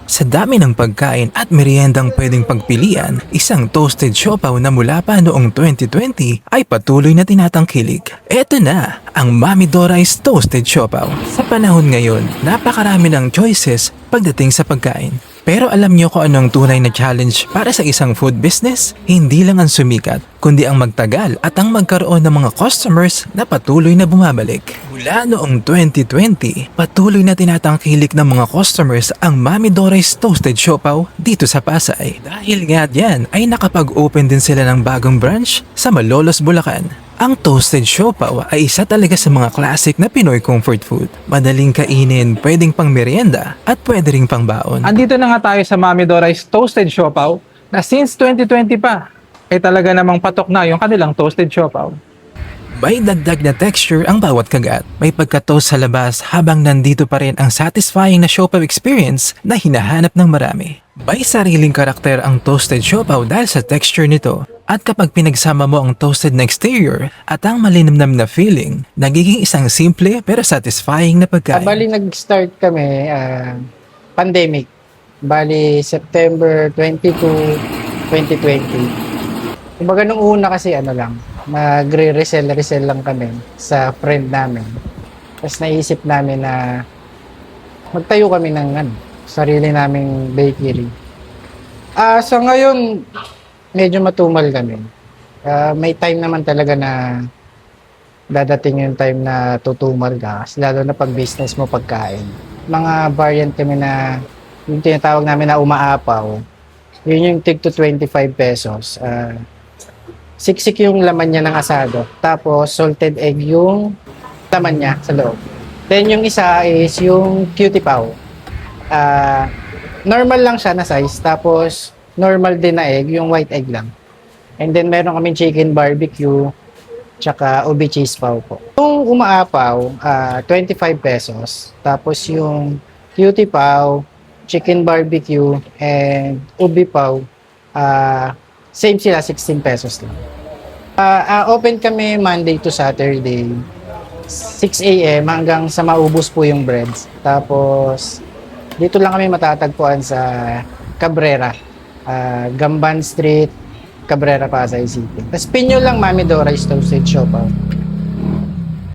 Sa dami ng pagkain at meriendang pwedeng pagpilian, isang toasted siopaw na mula pa noong 2020 ay patuloy na tinatangkilik. Eto na, ang Mami Dora's Toasted Siopaw. Sa panahon ngayon, napakarami ng choices pagdating sa pagkain. Pero alam niyo kung anong tunay na challenge para sa isang food business? Hindi lang ang sumikat, kundi ang magtagal at ang magkaroon ng mga customers na patuloy na bumabalik. Mula noong 2020, patuloy na tinatangkilik ng mga customers ang Mami Dora's Toasted Siopaw dito sa Pasay. Dahil nga diyan ay nakapag-open din sila ng bagong branch sa Malolos, Bulacan. Ang toasted siopaw ay isa talaga sa mga classic na Pinoy comfort food. Madaling kainin, pwedeng pang merienda at pwede ring pang baon. Andito na nga tayo sa Mami Dora's Toasted Siopaw na since 2020 pa ay talaga namang patok na yung kanilang toasted siopaw. May dagdag na texture ang bawat kagat. May pagka-toast sa labas habang nandito pa rin ang satisfying na siopaw experience na hinahanap ng marami. May sariling karakter ang toasted siopaw dahil sa texture nito. At kapag pinagsama mo ang toasted na exterior at ang malinamnam na feeling, nagiging isang simple pero satisfying na pagkain. Bali nag-start kami pandemic. Bali September 22, 2020. Kumbaga nung una kasi magre-resell lang kami sa friend namin. Tapos naisip namin na magtayo kami ng sarili naming bakery. Sa ngayon, medyo matumal kami. May time naman talaga na dadating yung time na tutumal ka. Lalo na pag business mo pagkain. Mga variant kami na yung tinatawag namin na umaapaw. Yun yung tig to 25 pesos. Siksik yung laman niya ng asado. Tapos salted egg yung laman niya sa loob. Then yung isa is yung cutie pao. Normal lang siya na size. Tapos normal din na egg, yung white egg lang. And then meron kaming chicken barbecue, tsaka ubi cheese pao po. Yung umaapaw, 25 pesos. Tapos yung cutie pao, chicken barbecue, and ubi pao, same sila, 16 pesos lang. Open kami Monday to Saturday, 6 a.m. hanggang sa maubos po yung breads. Tapos, dito lang kami matatagpuan sa Cabrera. Gamban Street, Cabrera, Pasay City. Tapos pinyo lang Mami Dora's Toasted Siopaw.